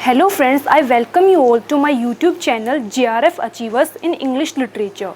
Hello friends, I welcome you all to my YouTube channel JRF Achievers in English Literature.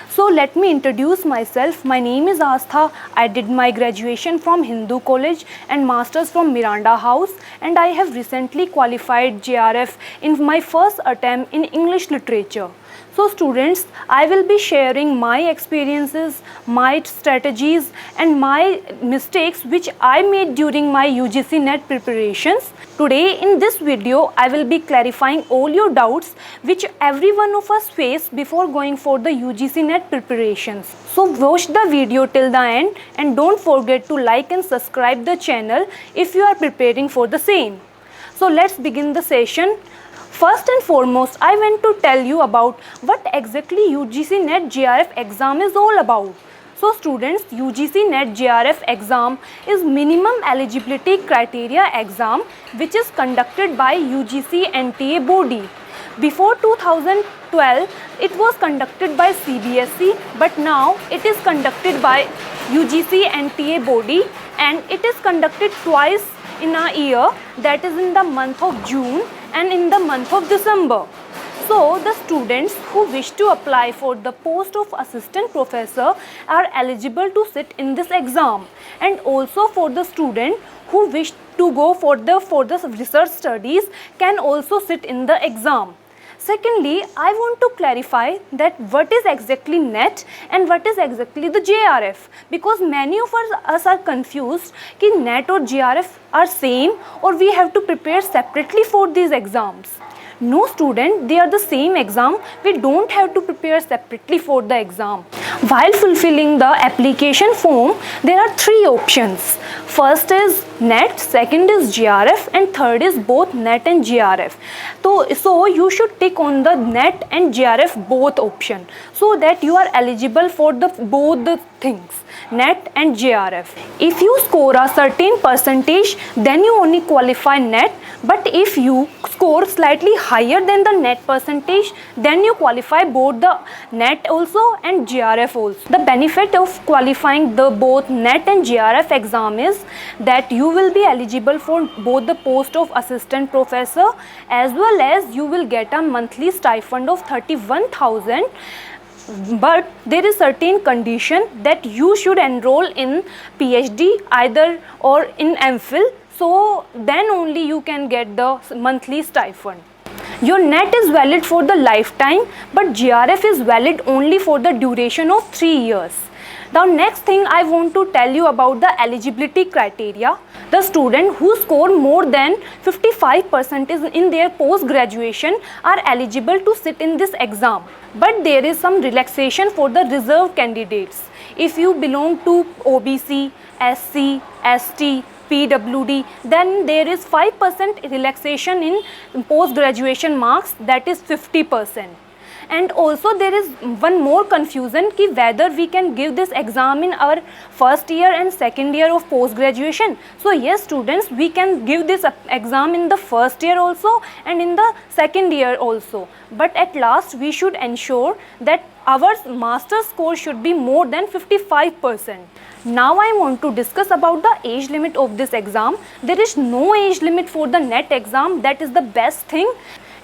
So let me introduce myself. My name is Astha. I did my graduation from Hindu College and masters from Miranda House, and I have recently qualified JRF in my first attempt in English Literature. So students, I will be sharing my experiences, my strategies and my mistakes which I made during my UGC NET preparations. Today in this video, I will be clarifying all your doubts which every one of us face before going for the UGC NET preparations. So watch the video till the end and don't forget to like and subscribe the channel if you are preparing for the same. So let's begin the session. First and foremost, I want to tell you about what exactly UGC NET JRF exam is all about. So students, UGC NET JRF exam is minimum eligibility criteria exam which is conducted by UGC NTA body. Before 2012, it was conducted by CBSE, but now it is conducted by UGC NTA body, and it is conducted twice in a year, that is in the month of June and in the month of December. So the students who wish to apply for the post of assistant professor are eligible to sit in this exam, and also for the student who wish to go for the research studies can also sit in the exam. Secondly, I want to clarify that what is exactly NET and what is exactly the JRF, because many of us are confused कि NET or JRF are same or we have to prepare separately for these exams. No student, they are the same exam. We don't have to prepare separately for the exam. While fulfilling the application form, there are three options. First is NET, second is JRF, and third is both NET and JRF. So you should tick on the NET and JRF both option so that you are eligible for both the things, NET and JRF. If you score a certain percentage, then you only qualify NET. But if you score slightly higher than the NET percentage, then you qualify both the NET also and JRF also. The benefit of qualifying the both NET and JRF exam is that you will be eligible for both the post of assistant professor, as well as you will get a monthly stipend of 31,000. But there is certain condition that you should enroll in PhD either or in MPhil. So then only you can get the monthly stipend. Your NET is valid for the lifetime, but JRF is valid only for the duration of 3 years. Now next thing I want to tell you about the eligibility criteria. The student who score more than 55% in their post graduation are eligible to sit in this exam. But there is some relaxation for the reserve candidates. If you belong to OBC, SC, ST, PWD, then there is 5% relaxation in post-graduation marks, that is 50%. And also there is one more confusion ki whether we can give this exam in our first year and second year of post-graduation. So yes students, we can give this exam in the first year also and in the second year also. But at last we should ensure that our master's score should be more than 55%. Now I want to discuss about the age limit of this exam. There is no age limit for the NET exam. That is the best thing.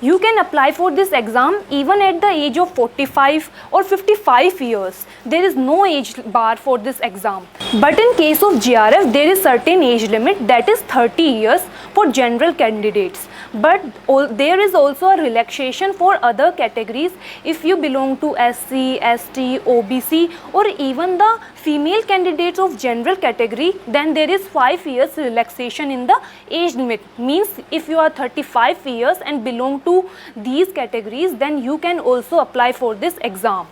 You can apply for this exam even at the age of 45 or 55 years. There is no age bar for this exam. But in case of JRF, there is certain age limit, that is 30 years for general candidates. But there is also a relaxation for other categories. If you belong to SC, ST, OBC or even the female candidates of general category, then there is 5 years relaxation in the age limit. Means if you are 35 years and belong to these categories, then you can also apply for this exam.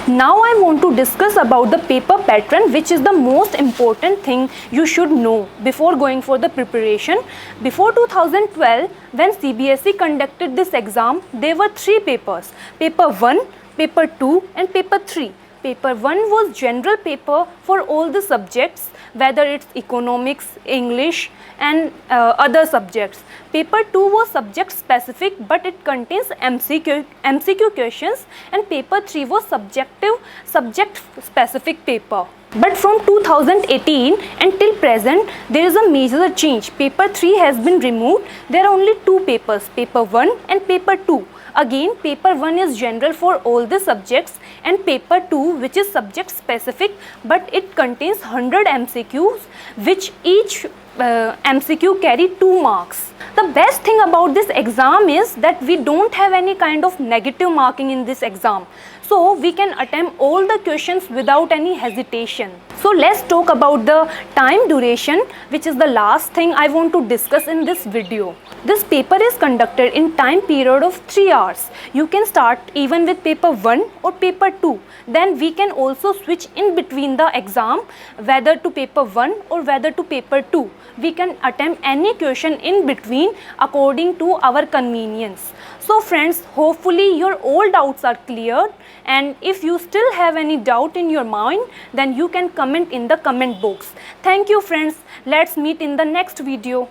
Now I want to discuss about the paper pattern, which is the most important thing you should know before going for the preparation. Before 2012, when CBSE conducted this exam, there were 3 papers: paper 1, paper 2 and paper 3. Paper 1 was general paper for all the subjects, whether it's economics, English and other subjects. Paper 2 was subject specific, but it contains MCQ questions, and paper 3 was subject specific paper. But from 2018 until present, there is a major change. Paper 3 has been removed. There are only two papers, paper 1 and paper 2. Again, paper 1 is general for all the subjects, and paper 2, which is subject specific, but it contains 100 MCQs, which each MCQ carry 2 marks. The best thing about this exam is that we don't have any kind of negative marking in this exam. So we can attempt all the questions without any hesitation. So let's talk about the time duration, which is the last thing I want to discuss in this video. This paper is conducted in time period of 3 hours. You can start even with paper 1 or paper 2. Then we can also switch in between the exam, whether to paper 1 or whether to paper 2. We can attempt any question in between according to our convenience. So friends, hopefully your all doubts are cleared, and if you still have any doubt in your mind, then you can comment in the comment box. Thank you friends. Let's meet in the next video.